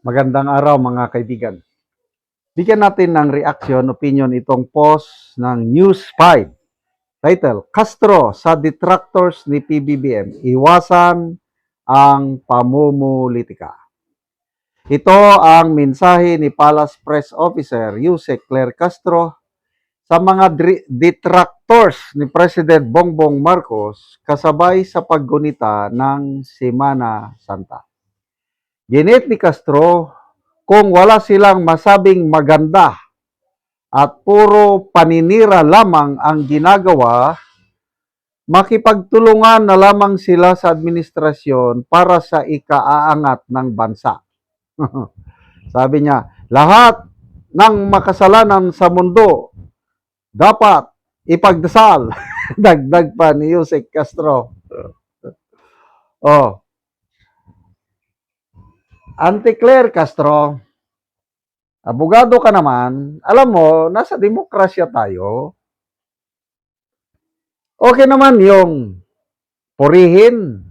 Magandang araw mga kaibigan. Bigyan natin ng reaction, opinion itong post ng News 5. Title, Castro sa detractors ni PBBM, iwasan ang pamumulitika. Ito ang mensahe ni Palace Press Officer Yusek Claire Castro sa mga detractors ni President Bongbong Marcos kasabay sa paggunita ng Semana Santa. Ginit ni Castro, kung wala silang masabing maganda at puro paninira lamang ang ginagawa, makipagtulungan na lamang sila sa administrasyon para sa ikaaangat ng bansa. Sabi niya, lahat ng makasalanan sa mundo dapat ipagdasal. Dagdag pa ni Yusek Castro. Oh, Auntie Claire Castro, abogado ka naman, alam mo, nasa demokrasya tayo. Okay naman yung purihin,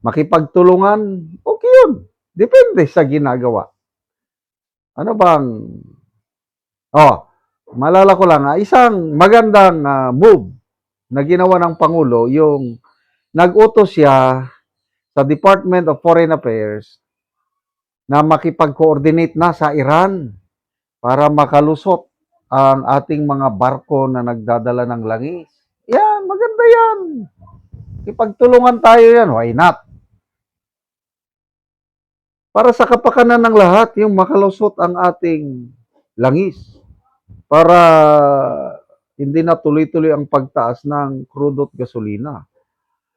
makipagtulungan, okay yun. Depende sa ginagawa. Ano bang, malala ko lang, isang magandang move na ginawa ng Pangulo, yung nag-utos siya sa Department of Foreign Affairs na makipag-coordinate na sa Iran para makalusot ang ating mga barko na nagdadala ng langis. Yan, maganda yan. Ipagtulungan tayo yan, why not? Para sa kapakanan ng lahat, yung makalusot ang ating langis. Para hindi na tuloy-tuloy ang pagtaas ng crude at gasolina.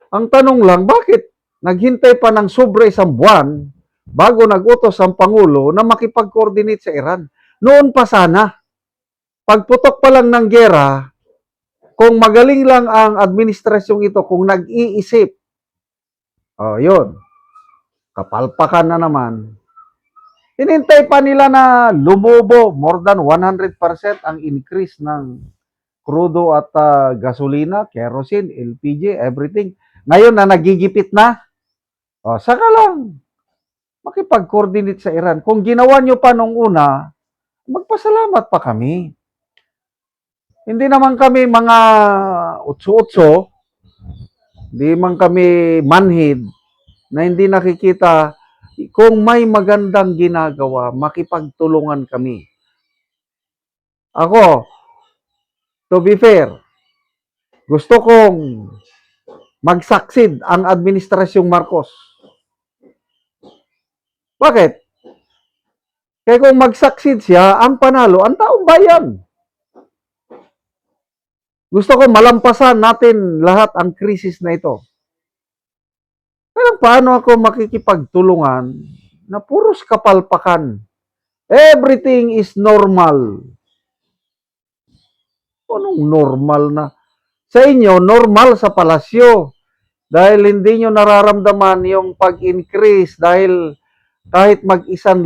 Ang tanong lang, bakit naghintay pa ng sobre isang buwan bago nag-utos ang Pangulo na makipag-coordinate sa Iran? Noon pa sana. Pagputok pa lang ng gera, kung magaling lang ang administrasyong ito, kung nag-iisip, yun, kapalpakan na naman. Hinintay pa nila na lumubo, more than 100% ang increase ng crudo at gasolina, kerosene, LPG, everything. Ngayon na nagigipit na, saka lang makipag-coordinate sa Iran. Kung ginawa nyo pa nung una, magpasalamat pa kami. Hindi naman kami mga utso-utso, hindi man kami manhid na hindi nakikita. Kung may magandang ginagawa, makipagtulungan kami. Ako, to be fair, gusto kong mag-succeed ang administrasyong Marcos. Bakit? Kaya kung mag-succeed siya, ang panalo, ang taong bayan. Gusto ko malampasan natin lahat ang krisis na ito. Pero paano ako makikipagtulungan na puros kapalpakan? Everything is normal. Anong normal na? Sa inyo, normal sa palasyo. Dahil hindi nyo nararamdaman yung pag-increase dahil kahit mag-1,000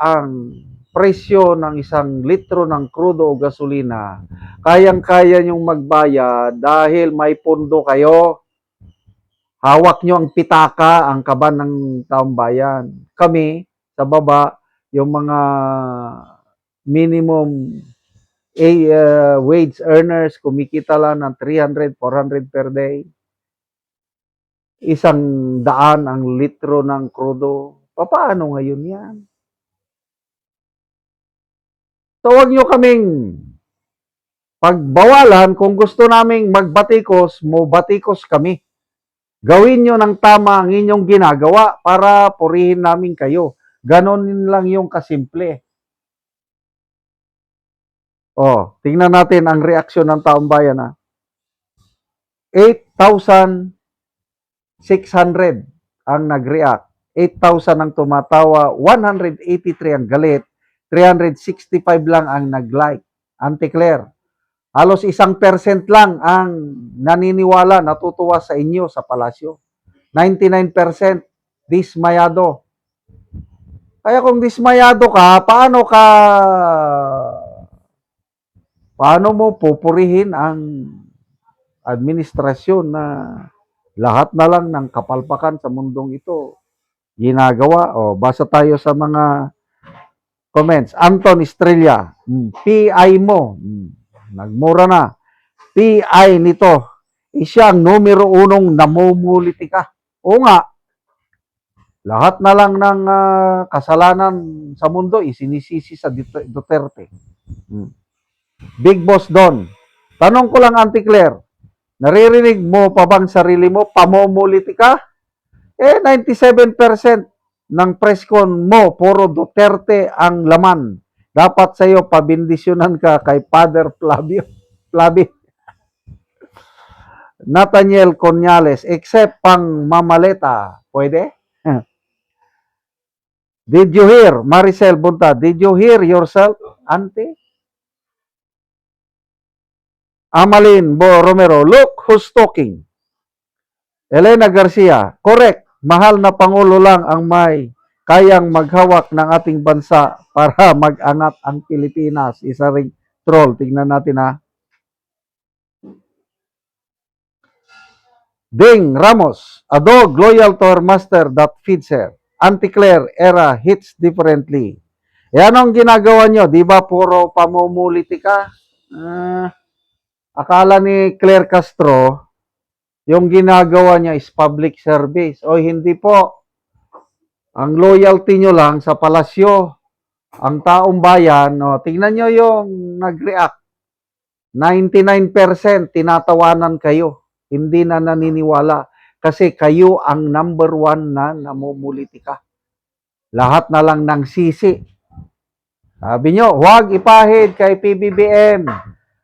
ang presyo ng 1 litro ng crudo o gasolina, kayang-kaya nyong magbayad dahil may pondo kayo. Hawak nyo ang pitaka, ang kaban ng taong bayan. Kami, sa baba, yung mga minimum wage earners, kumikita lang ng 300, 400 per day. 100 ang litro ng crudo. Paano ngayon yan? So, huwag nyo kaming pagbawalan. Kung gusto naming magbatikos, batikos kami. Gawin nyo ng tama ang inyong ginagawa para purihin namin kayo. Ganon lang yung kasimple. Tingnan natin ang reaksyon ng taong bayan. 8,600 ang nag-react. 8,000 ang tumatawa, 183 ang galit, 365 lang ang nag-like. Auntie Claire, halos 1% lang ang naniniwala, natutuwa sa inyo sa palasyo. 99% dismayado. Kaya kung dismayado ka, paano mo pupurihin ang administrasyon na lahat na lang ng kapalpakan sa mundong ito ginagawa? Basa tayo sa mga comments. Anton Estrella, PI mo, nagmura na. PI nito, siya ang numero 1 namumulitika. Oo nga, lahat na lang ng kasalanan sa mundo isinisisi sa Duterte. Big Boss Don, tanong ko lang, Auntie Claire, naririnig mo pa bang sarili mo pamumulitika? 97% ng press con mo, puro Duterte ang laman. Dapat sa'yo, pabindisyonan ka kay Father Flavio. Nathaniel Conyales, except pang mamaleta. Pwede? Did you hear, Maricel Bunta, did you hear yourself, Auntie? Amalin Romero, look who's talking. Elena Garcia, correct. Mahal na Pangulo lang ang may kayang maghawak ng ating bansa para mag-angat ang Pilipinas. Isa ring troll. Tingnan natin ha. Ding Ramos, a dog loyal to her master that feeds her. Auntie Claire, era hits differently. Yan ang ginagawa nyo. Di ba puro pamumulitika? Akala ni Claire Castro, yung ginagawa niya is public service. O hindi po. Ang loyalty nyo lang sa palasyo, ang taong bayan, tingnan nyo yung nag-react. 99% tinatawanan kayo. Hindi na naniniwala. Kasi kayo ang number 1 na namumulitika. Lahat na lang ng sisi. Sabi nyo, huwag ipahid kay PBBM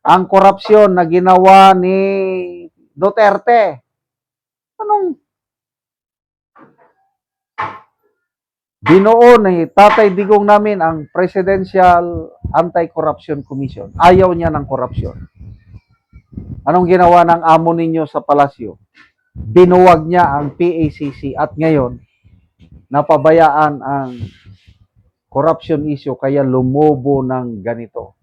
ang korupsyon na ginawa ni Duterte. Anong binuo ni Tatay Digong namin ang Presidential Anti-Corruption Commission. Ayaw niya ng korupsyon. Anong ginawa ng amo ninyo sa palasyo? Binuwag niya ang PACC at ngayon, napabayaan ang corruption issue kaya lumubo ng ganito.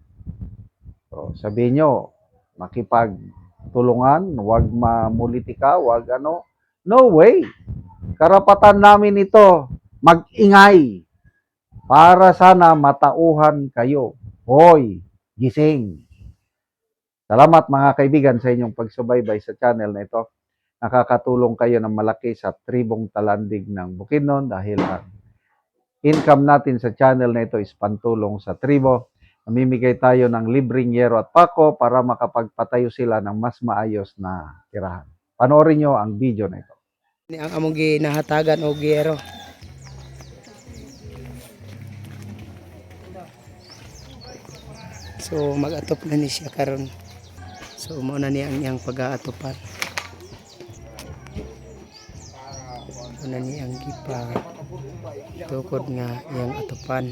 So, sabihin nyo, makipagtulungan, huwag mamulitika, huwag ano. No way. Karapatan namin ito. Mag-ingay para sana matauhan kayo. Hoy, gising. Salamat mga kaibigan sa inyong pagsubaybay sa channel na ito. Nakakatulong kayo ng malaki sa tribong talandig ng Bukidnon dahil ang income natin sa channel na ito is pantulong sa tribo. Namimigay tayo ng libreng yero at pako para makapagpatayo sila ng mas maayos na tirahan. Panoorin nyo ang video na ito. Ang among ginahatagan og yero. So mag-atop na ni siya karon. So mao na ni ang iyang pag-aatopan. Mao ni ang gipa tukod nga iyang atopan.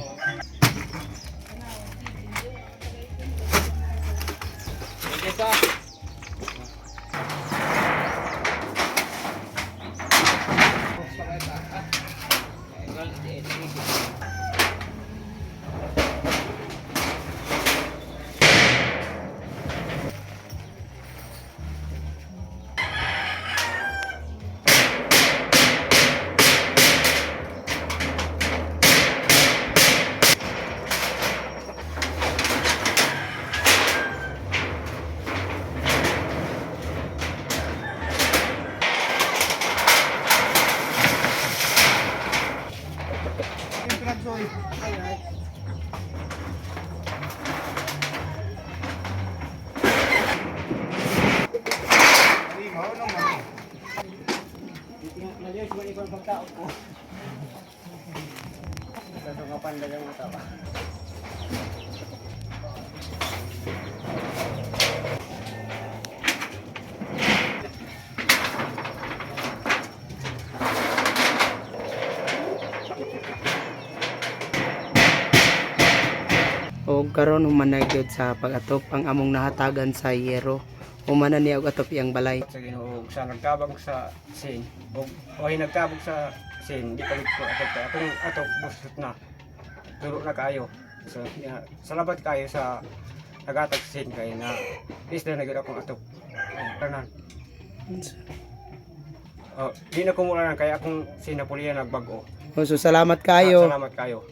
O karon humanay gyud sa pag-atop ang among nahatagan sa yero. Humana niya og atop iyang balay. Sa Ginoo sa nagtabang sa sin o nagtabang sa sin di palit ko atong busot na duro na kayo so salamat kayo sa nagatag sin kay na is na nagid akong atop tanan di na ko mula kay akong sinapulian nagbago So salamat kayo. salamat kayo.